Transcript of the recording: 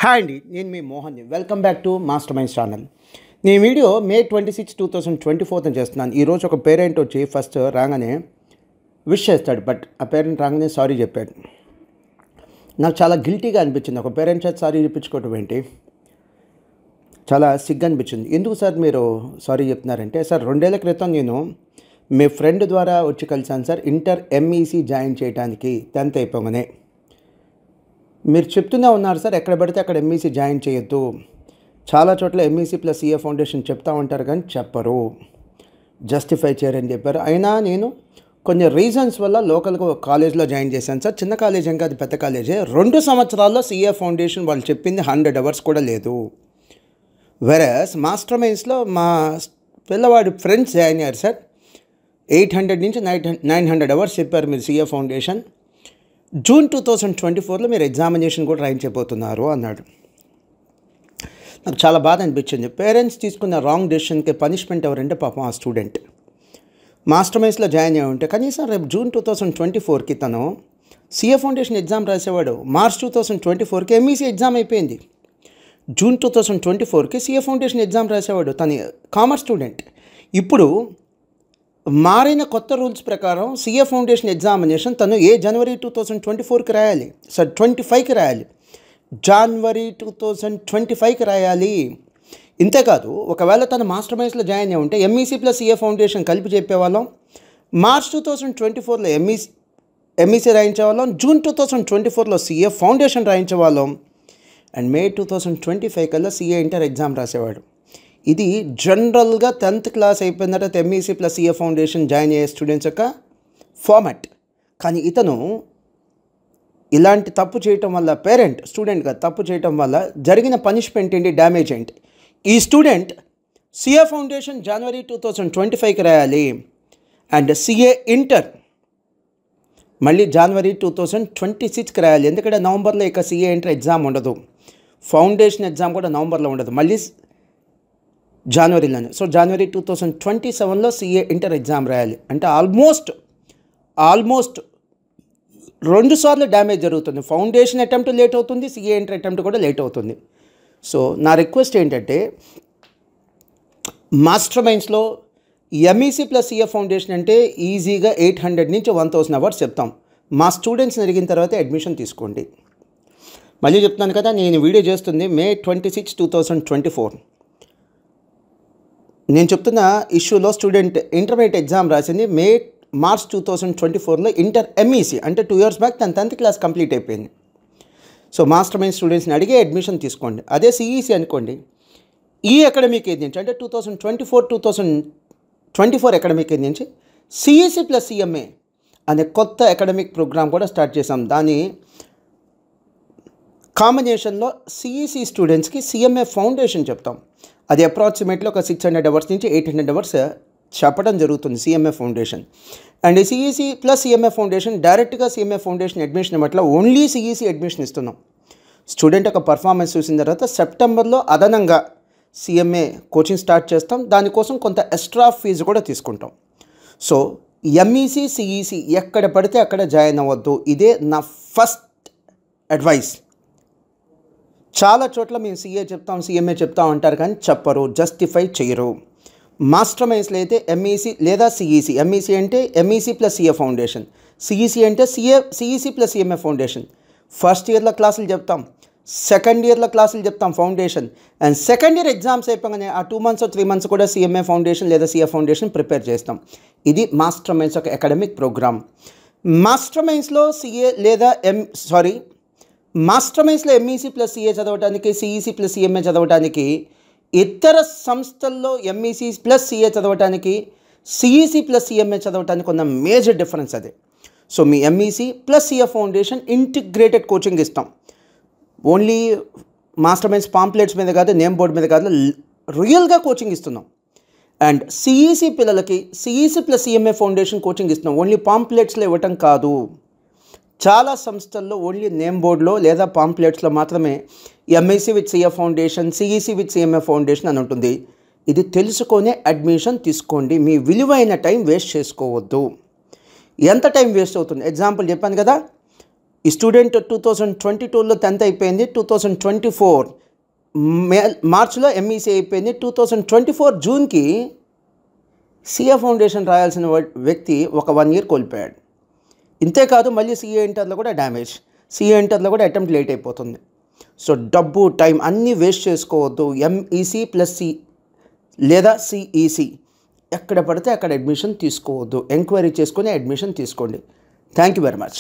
Hi అండి, నేను మీ మోహన్ని. Welcome back to master minds channel. నేను వీడియో May 26, 2024 చేస్తున్నాను. ఈరోజు ఒక పేరెంట్ వచ్చి ఫస్ట్ రాగానే విష్ చేస్తాడు, బట్ ఆ పేరెంట్ రాగానే సారీ చెప్పాడు. నాకు చాలా గిల్టీగా అనిపించింది. ఒక పేరెంట్ చేత సారీ చెప్పించుకోవటం ఏంటి, చాలా సిగ్గు అనిపించింది. ఎందుకు సార్ మీరు సారీ చెప్తున్నారంటే, సార్ 2 ఏళ్ల క్రితం నేను మీ ఫ్రెండ్ ద్వారా వచ్చి కలిసాను సార్, ఇంటర్ MEC జాయిన్ చేయడానికి 10th అయిపోగానే. మీరు చెప్తూనే ఉన్నారు సార్, ఎక్కడ పడితే అక్కడ MEC జాయిన్ చేయొద్దు, చాలా చోట్ల MEC + CA ఫౌండేషన్ చెప్తా ఉంటారు కానీ చెప్పరు, జస్టిఫై చేయరని చెప్పారు. అయినా నేను కొన్ని రీజన్స్ వల్ల లోకల్గా ఒక కాలేజ్లో జాయిన్ చేశాను సార్. చిన్న కాలేజ్ ఏం కాదు, పెద్ద కాలేజే. 2 సంవత్సరాల్లో CA ఫౌండేషన్ వాళ్ళు చెప్పింది 100 hours కూడా లేదు. వెరస్ మాస్టర్ మైండ్స్లో మా పిల్లవాడి ఫ్రెండ్స్ జాయిన్ అయ్యారు సార్. 800 నుంచి 900 hours చెప్పారు మీరు CA ఫౌండేషన్. June 2024లో మీరు ఎగ్జామినేషన్ కూడా రాయించబోతున్నారు అన్నాడు. నాకు చాలా బాధ అనిపించింది. పేరెంట్స్ తీసుకున్న రాంగ్ డెసిషన్కి పనిష్మెంట్ ఎవరంటే పాపం ఆ స్టూడెంట్. మాస్టర్ మైండ్స్లో జాయిన్ అయ్యి ఉంటే కనీసం రేపు June 2024కి తను CA ఫౌండేషన్ ఎగ్జామ్ రాసేవాడు. March 2024కి MEC ఎగ్జామ్ అయిపోయింది. June 2024కి CA ఫౌండేషన్ ఎగ్జామ్ రాసేవాడు. తను కామర్స్ స్టూడెంట్. ఇప్పుడు మారిన కొత్త రూల్స్ ప్రకారం CA ఫౌండేషన్ ఎగ్జామినేషన్ తను January 2024కి రాయాలి, సార్ 25కి రాయాలి, January 2025కి రాయాలి. ఇంతేకాదు, ఒకవేళ తను మాస్టర్ మైండ్స్లో జాయిన్ అయ్యి ఉంటే MEC + CA ఫౌండేషన్ కలిపి చెప్పేవాళ్ళం. March 2024లో MEC రాయించేవాళ్ళం, June 2024లో CA ఫౌండేషన్ రాయించేవాళ్ళం, అండ్ May 2025 కల్లా CA ఇంటర్ ఎగ్జామ్ రాసేవాడు. ఇది జనరల్గా 10th క్లాస్ అయిపోయిన తర్వాత MEC + CA ఫౌండేషన్ జాయిన్ అయ్యే స్టూడెంట్స్ యొక్క ఫార్మాట్. కానీ ఇతను ఇలాంటి తప్పు చేయటం వల్ల, పేరెంట్ స్టూడెంట్గా తప్పు చేయటం వల్ల జరిగిన పనిష్మెంట్ ఏంటి, డ్యామేజ్ ఏంటి? ఈ స్టూడెంట్ CA ఫౌండేషన్ January 2025కి రాయాలి, అండ్ CA ఇంటర్ మళ్ళీ January 2026కి రాయాలి. ఎందుకంటే నవంబర్లో ఇక CA ఇంటర్ ఎగ్జామ్ ఉండదు, ఫౌండేషన్ ఎగ్జామ్ కూడా నవంబర్లో ఉండదు, మళ్ళీ జనవరిలోనే. సో January 2027లో CA ఇంటర్ ఎగ్జామ్ రాయాలి. అంటే ఆల్మోస్ట్ 2 సార్లు డ్యామేజ్ జరుగుతుంది. ఫౌండేషన్ అటెంప్ట్ లేట్ అవుతుంది, CA ఇంటర్ అటెంప్ట్ కూడా లేట్ అవుతుంది. సో నా రిక్వెస్ట్ ఏంటంటే, మాస్టర్ మైండ్స్లో MEC + CA ఫౌండేషన్ అంటే ఈజీగా 800 నుంచి 1000 hours చెప్తాం. మా స్టూడెంట్స్ని అడిగిన తర్వాత అడ్మిషన్ తీసుకోండి. మళ్ళీ చెప్తున్నాను కదా, నేను వీడియో చేస్తుంది May 26, 2024. నేను చెప్తున్న ఇష్యూలో స్టూడెంట్ ఇంటర్మీడియట్ ఎగ్జామ్ రాసింది March 2024లో ఇంటర్ MEC, అంటే 2 years బ్యాక్ తన 10th క్లాస్ కంప్లీట్ అయిపోయింది. సో మాస్టర్ మైండ్ స్టూడెంట్స్ని అడిగే అడ్మిషన్ తీసుకోండి. అదే CEC అనుకోండి, ఈ అకాడమిక్ ఇయర్ నుంచి అంటే 2024 అకాడమిక్ ఇయర్ నుంచి CEC + CMA అనే కొత్త అకాడమిక్ ప్రోగ్రామ్ కూడా స్టార్ట్ చేసాం. దాని కాంబినేషన్లో CEC స్టూడెంట్స్కి CMA ఫౌండేషన్ చెప్తాం. అది అప్రాక్సిమేట్లీ ఒక 600 hours నుంచి 800 hours చెప్పడం జరుగుతుంది CMA foundation. And CEC + CMA foundation డైరెక్ట్గా CMA ఫౌండేషన్ అడ్మిషన్ ఇవ్వట్ల, ఓన్లీ CEC అడ్మిషన్ ఇస్తున్నాం. స్టూడెంట్ ఒక పర్ఫార్మెన్స్ చూసిన తర్వాత సెప్టెంబర్లో అదనంగా CMA కోచింగ్ స్టార్ట్ చేస్తాం. దానికోసం కొంత ఎక్స్ట్రా ఫీజు కూడా తీసుకుంటాం. సో MEC CEC ఎక్కడ పడితే అక్కడ జాయిన్ అవ్వద్దు, ఇదే నా ఫస్ట్ అడ్వైస్. చాలా చోట్ల మేము CA చెప్తాం, CMA చెప్తాం అంటారు కానీ చెప్పరు, జస్టిఫై చేయరు. మాస్టర్ మైండ్స్లో అయితే MEC లేదా CEC, MEC అంటే MEC + CA ఫౌండేషన్, CEC అంటే CEC + CMA ఫౌండేషన్. ఫస్ట్ ఇయర్లో క్లాసులు చెప్తాం, సెకండ్ ఇయర్లో క్లాసులు చెప్తాం foundation, and second year exams అయిపోగానే ఆ 2 months 3 months కూడా CMA ఫౌండేషన్ లేదా CA ఫౌండేషన్ ప్రిపేర్ చేస్తాం. ఇది మాస్టర్ మైండ్స్ ఒక అకాడమిక్ ప్రోగ్రామ్. మాస్టర్ మైండ్స్లో మాస్టర్ మైండ్స్లో MEC + CA చదవడానికి, CEC + CMA చదవడానికి, ఇతర సంస్థల్లో MEC + CA చదవడానికి, CEC + CMA చదవడానికి ఉన్న మేజర్ డిఫరెన్స్ అదే. సో మీ MEC + CA foundation integrated coaching ఇస్తాం. ఓన్లీ మాస్టర్ మైండ్స్ పాంప్లెట్స్ మీద కాదు, నేమ్ బోర్డ్ మీద కాదు, రియల్గా కోచింగ్ ఇస్తున్నాం. అండ్ CEC పిల్లలకి CEC + CMA ఫౌండేషన్ కోచింగ్ ఇస్తున్నాం, ఓన్లీ పాంప్లెట్స్లో ఇవ్వటం కాదు. చాలా సంస్థల్లో ఓన్లీ నేమ్ బోర్డులో లేదా పాంప్లెట్స్లో మాత్రమే MEC with CA foundation, CEC with CMA foundation అని ఉంటుంది. ఇది తెలుసుకొనే అడ్మిషన్ తీసుకోండి. మీ విలువైన టైం వేస్ట్ చేసుకోవద్దు. ఎంత టైం వేస్ట్ అవుతుంది? ఎగ్జాంపుల్ చెప్పాను కదా, ఈ స్టూడెంట్ 2022లో 10th అయిపోయింది, 2024 మార్చ్లో ఎంఈసీ అయిపోయింది, 2024 జూన్కి సిఏ ఫౌండేషన్ రాయాల్సిన వ్యక్తి ఒక 1 year కోల్పోయాడు. ఇంతేకాదు మళ్ళీ సిఏ ఇంటర్లో కూడా డ్యామేజ్, సిఏ ఇంటర్లో కూడా అటెంప్ట్ లేట్ అయిపోతుంది. సో డబ్బు టైం అన్నీ వేస్ట్ చేసుకోవద్దు. ఎంఈసీ ప్లస్ సి లేదా సిఈసి ఎక్కడ పడితే అక్కడ అడ్మిషన్ తీసుకోవద్దు. ఎంక్వైరీ చేసుకొని అడ్మిషన్ తీసుకోండి. Thank you very much.